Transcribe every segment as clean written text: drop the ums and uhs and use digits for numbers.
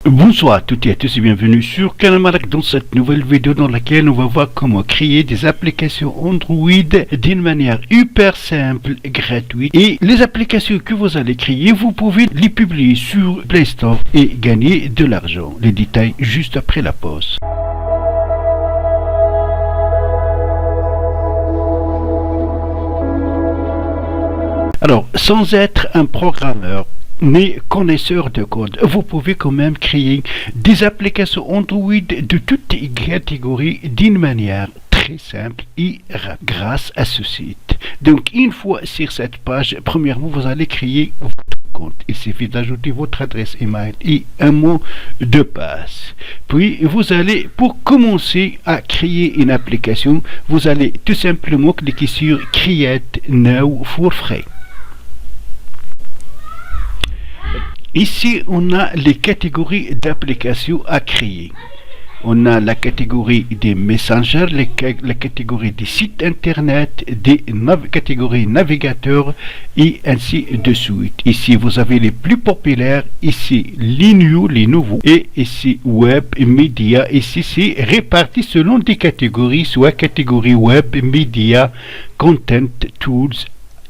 Bonsoir à toutes et à tous et bienvenue sur Canal Malak dans cette nouvelle vidéo dans laquelle on va voir comment créer des applications Android d'une manière hyper simple, gratuite. Et les applications que vous allez créer, vous pouvez les publier sur Play Store et gagner de l'argent. Les détails juste après la pause. Alors, sans être un programmeur, mais connaisseur de code, vous pouvez quand même créer des applications Android de toutes catégories d'une manière très simple et rapide grâce à ce site. Donc une fois sur cette page, premièrement vous allez créer votre compte. Il suffit d'ajouter votre adresse email et un mot de passe. Puis vous allez, pour commencer à créer une application, vous allez tout simplement cliquer sur Create Now for Free. Ici, on a les catégories d'applications à créer. On a la catégorie des messengers, la catégorie des sites internet, des catégories navigateurs et ainsi de suite. Ici, vous avez les plus populaires. Ici, les nouveaux. Et ici, web et médias. Ici, c'est réparti selon des catégories, soit catégorie web, médias, content, tools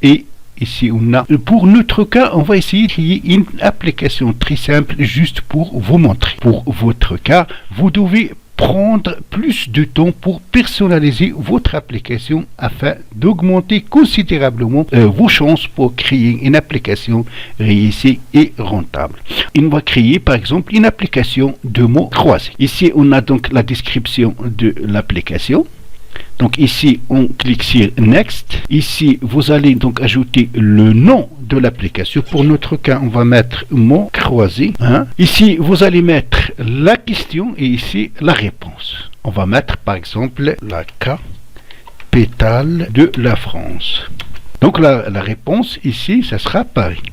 et ici, on a, pour notre cas, on va essayer de créer une application très simple juste pour vous montrer. Pour votre cas, vous devez prendre plus de temps pour personnaliser votre application afin d'augmenter considérablement vos chances pour créer une application réussie et rentable. On va créer par exemple une application de mots croisés. Ici, on a donc la description de l'application. Donc ici, on clique sur Next. Ici, vous allez donc ajouter le nom de l'application. Pour notre cas, on va mettre mots croisés. Ici, vous allez mettre la question et ici, la réponse. On va mettre par exemple la capitale de la France. Donc la réponse ici, ça sera Paris.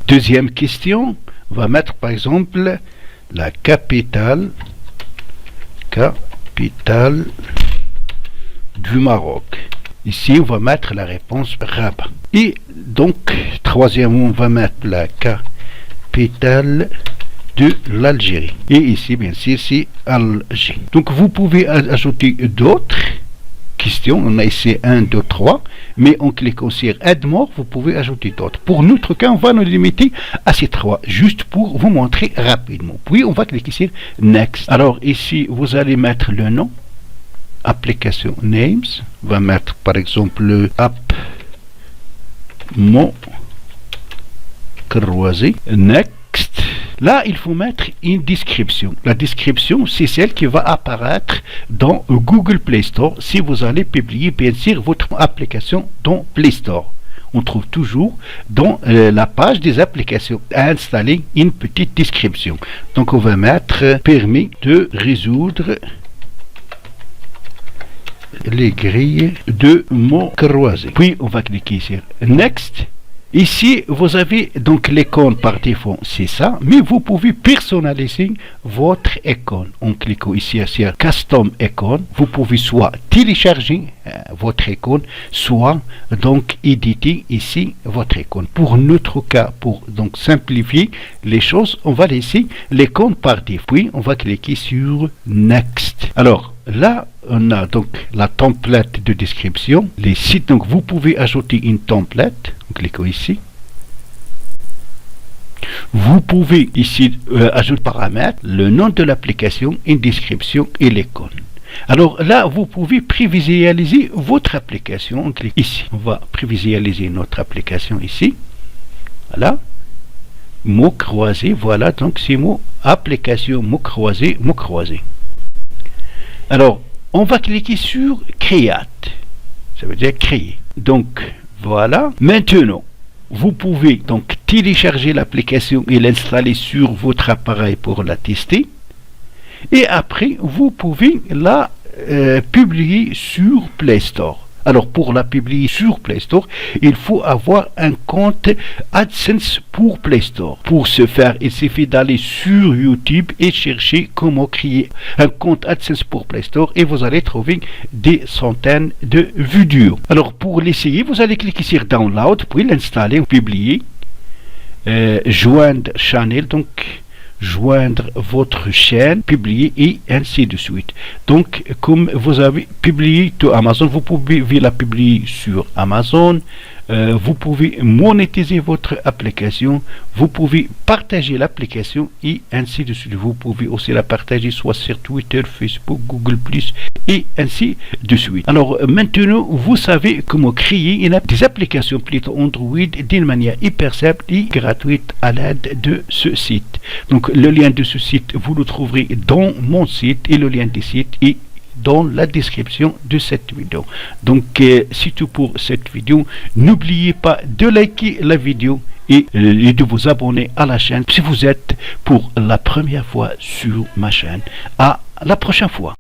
Deuxième question, on va mettre par exemple la capitale du Maroc. Ici, on va mettre la réponse Rabat. Et donc, troisièmement, on va mettre la capitale de l'Algérie. Et ici, bien sûr, c'est Alger. Donc, vous pouvez ajouter d'autres questions. On a ici 1, 2, 3. Mais en cliquant sur Add More, vous pouvez ajouter d'autres. Pour notre cas, on va nous limiter à ces 3, juste pour vous montrer rapidement. Puis, on va cliquer sur Next. Alors, ici, vous allez mettre le nom. Application Names. On va mettre, par exemple, le app mot croisé. Next. Là, il faut mettre une description. La description, c'est celle qui va apparaître dans Google Play Store si vous allez publier, bien sûr, votre application dans Play Store. On trouve toujours dans la page des applications à installer une petite description. Donc, on va mettre permis de résoudre les grilles de mots croisés. Puis, on va cliquer sur Next. Ici, vous avez donc l'icône par défaut, c'est ça, mais vous pouvez personnaliser votre icône. En cliquant ici sur Custom Icon, vous pouvez soit télécharger votre icône, soit donc éditer ici votre icône. Pour notre cas, pour donc simplifier les choses, on va laisser l'icône par défaut. Puis, on va cliquer sur Next. Alors, là, on a donc la template de description. Les sites, donc vous pouvez ajouter une template. Cliquez ici. Vous pouvez ici ajouter paramètres, le nom de l'application, une description et l'icône. Alors là, vous pouvez prévisualiser votre application. On clique ici. On va prévisualiser notre application ici. Voilà. Mots croisés. Voilà, donc c'est mot application, mots croisés, mots croisés. Alors, on va cliquer sur Create. Ça veut dire créer. Donc, voilà. Maintenant, vous pouvez donc télécharger l'application et l'installer sur votre appareil pour la tester. Et après, vous pouvez la publier sur Play Store. Alors, pour la publier sur Play Store, il faut avoir un compte AdSense pour Play Store. Pour ce faire, il suffit d'aller sur YouTube et chercher comment créer un compte AdSense pour Play Store et vous allez trouver des centaines de vidéos. Alors, pour l'essayer, vous allez cliquer sur Download, puis l'installer ou publier. joindre channel, donc joindre votre chaîne, publier et ainsi de suite. Donc, comme vous avez publié sur Amazon, vous pouvez la publier sur Amazon. Vous pouvez monétiser votre application, vous pouvez partager l'application et ainsi de suite. Vous pouvez aussi la partager soit sur Twitter, Facebook, Google+, et ainsi de suite. Alors maintenant, vous savez comment créer des applications plutôt Android d'une manière hyper simple et gratuite à l'aide de ce site. Donc le lien de ce site, vous le trouverez dans mon site et le lien du site est dans la description de cette vidéo. Donc c'est tout pour cette vidéo. N'oubliez pas de liker la vidéo et de vous abonner à la chaîne si vous êtes pour la première fois sur ma chaîne. À la prochaine fois.